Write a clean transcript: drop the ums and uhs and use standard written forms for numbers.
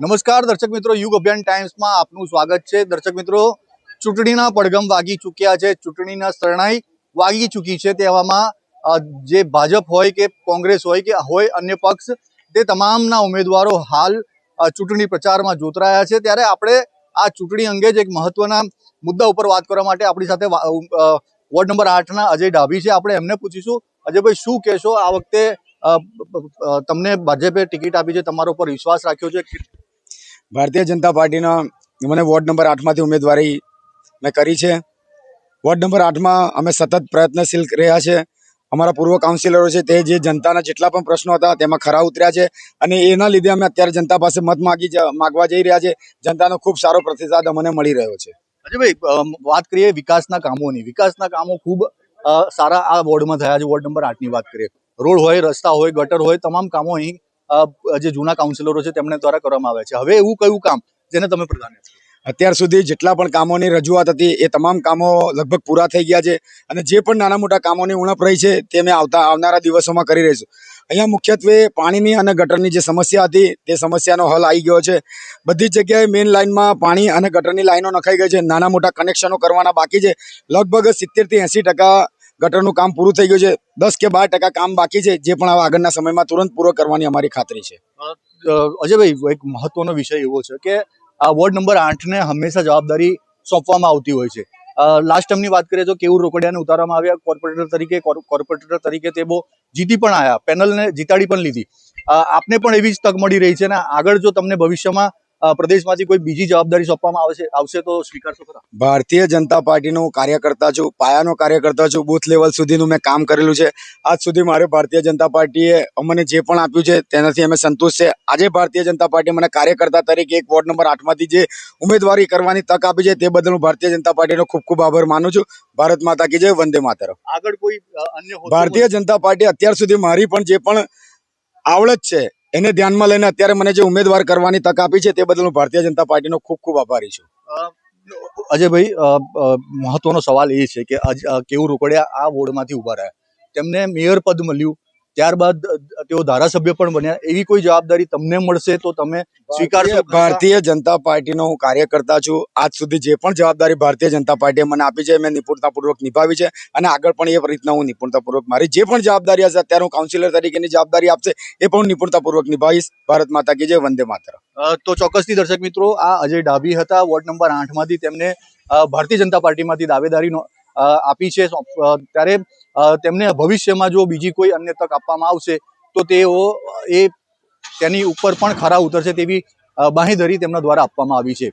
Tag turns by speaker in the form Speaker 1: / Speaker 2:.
Speaker 1: નમસ્કાર દર્શક મિત્રો, યુગ અભિયાન ટાઈમ્સમાં આપનું સ્વાગત છે। દર્શક મિત્રો, ચૂંટણીના પડઘમ વાગી ચૂક્યા છે, ચૂંટણીના શરણાઈ વાગી ચૂકી છે। તેવામાં જે ભાજપ હોય કે કોંગ્રેસ હોય કે અન્ય પક્ષ, તે તમામના ઉમેદવારો હાલ ચૂંટણી પ્રચારમાં જોતરાયા છે। ત્યારે આપણે આ ચૂંટણી અંગે જ એક મહત્વના મુદ્દા ઉપર વાત કરવા માટે આપણી સાથે વોર્ડ નંબર 8ના અજય ડાભી છે। આપણે એમને પૂછીશું, અજયભાઈ શું કહેશો, આ વખતે તમને ભાજપે ટિકિટ આપી છે, તમારા ઉપર વિશ્વાસ રાખ્યો છે?
Speaker 2: ભારતીય જનતા પાર્ટીના મને વોર્ડ નંબર 8માંથી ઉમેદવારી મેં કરી છે। વોર્ડ નંબર 8માં અમે સતત પ્રયત્નશીલ રહ્યા છે। અમારા પૂર્વ કાઉન્સિલરો છે તે જે જનતાના જેટલા પણ પ્રશ્નો હતા તેમાં ખરા ઉતર્યા છે અને એના લીધે અમે અત્યારે જનતા પાસે મત માગવા જઈ રહ્યા છે। જનતાનો ખૂબ સારો પ્રતિસાદ અમને મળી રહ્યો છે।
Speaker 1: અજયભાઈ, વાત કરીએ વિકાસના કામોની। વિકાસના કામો ખૂબ સારા આ વોર્ડમાં થયા છે। વોર્ડ નંબર 8ની વાત કરીએ, રોડ હોય, રસ્તા હોય, ગટર હોય, તમામ કામો અહીં જે જૂના કાઉન્સિલરો છે તેમણે દ્વારા કરવામાં આવે છે। હવે એવું કયું કામ જેને તમે પ્રાધાન્ય આપશો?
Speaker 2: અત્યાર સુધી જેટલા પણ કામોની રજૂઆત હતી એ તમામ કામો લગભગ પૂરા થઈ ગયા છે અને જે પણ નાના મોટા કામોની ઉણપ રહી છે તે અમે આવનારા દિવસોમાં કરી રહીશું। અહીંયા મુખ્યત્વે પાણીની અને ગટરની જે સમસ્યા હતી તે સમસ્યાનો હલ આવી ગયો છે। બધી જ જગ્યાએ મેઇન લાઇનમાં પાણી અને ગટરની લાઈનો નખાઈ ગઈ છે। નાના મોટા કનેક્શનો કરવાના બાકી છે। લગભગ 70 થી 80% ગટરનું કામ પૂરું થઈ ગયું છે। 10 કે 12% કામ બાકી છે, જે પણ આગળના સમયમાં તુરંત પૂરો કરવાની અમારી ખાતરી છે।
Speaker 1: અજયભાઈ, એક મહત્વનો વિષય એવો છે કે આ વોર્ડ નંબર 8ને હંમેશા જવાબદારી સોંપવામાં આવતી હોય છે। લાસ્ટ ટાઈમની વાત કરીએ તો કેવું રોકડિયાને ઉતારવામાં આવ્યા કોર્પોરેટર તરીકે તે બહુ જીતી પણ આવ્યા, પેનલને જીતાડી પણ લીધી। આપને પણ એવી જ તક મળી રહી છે ને આગળ જો તમને ભવિષ્યમાં પ્રદેશમાંથી કોઈ બીજી જવાબદારી સોંપવામાં આવશે તો સ્વીકારશો ખરા?
Speaker 2: ભારતીય જનતા પાર્ટીનો કાર્યકર્તા છું, પાયાનો કાર્યકર્તા છું, બૂથ લેવલ સુધીનું મેં કામ કરેલું છે। આજ સુધી મારે ભારતીય જનતા પાર્ટીએ અમને જે પણ આપ્યું છે તેનાથી અમે સંતુષ્ટ છે। આજે ભારતીય જનતા પાર્ટી મને કાર્યકર્તા તરીકે એક વોર્ડ નંબર 8માંથી જે ઉમેદવારી કરવાની તક આપી છે તે બદલ હું ભારતીય જનતા પાર્ટીનો ખૂબ ખૂબ આભાર માનું છું। ભારત માતા કી જય, વંદે માતરમ।
Speaker 1: આગળ કોઈ અન્ય
Speaker 2: ભારતીય જનતા પાર્ટી અત્યાર સુધી મારી પણ જે પણ આવડત છે એને ધ્યાનમાં લઈને અત્યારે મને જે ઉમેદવાર કરવાની તક આપી છે તે બદલ હું ભારતીય જનતા પાર્ટીનો ખૂબ ખૂબ આભારી છું।
Speaker 1: અજયભાઈ, મહત્વનો સવાલ એ છે કે કેવું રોકડિયા આ વોર્ડમાંથી ઉભા રહ્યા, તેમને મેયર પદ મળ્યું, ત્યારબાદ તેઓ ધારાસભ્ય પણ બન્યા। એવી કોઈ જવાબદારી તમને મળશે તો તમે સ્વીકારશો?
Speaker 2: ભારતીય જનતા પાર્ટીનો હું કાર્યકર્તા છું। આજ સુધી જે પણ જવાબદારી ભારતીય જનતા પાર્ટીએ મને આપી છે મેં નિપુણતાપૂર્વક નિભાવી છે અને આગળ પણ એ રીતના હું નિપુણતાપૂર્વક મારી જે પણ જવાબદારી હશે, અત્યારે હું કાઉન્સિલર તરીકેની જવાબદારી આપશે એ પણ હું નિપુણતાપૂર્વક નિભાવીશ। ભારત માતા કી જય, વંદે માતરમ।
Speaker 1: તો ચોક્કસથી દર્શક મિત્રો, આ અજય ડાભી હતા, વોર્ડ નંબર 8માંથી તેમને ભારતીય જનતા પાર્ટીમાંથી દાવેદારી આપી છે। ત્યારે તેમને ભવિષ્યમાં જો બીજી કોઈ અન્ય તક આપવામાં આવશે તો તેઓ તેની ઉપર પણ ખરા ઉતરશે તેવી બાંહેધરી તેમના દ્વારા આપવામાં આવી છે।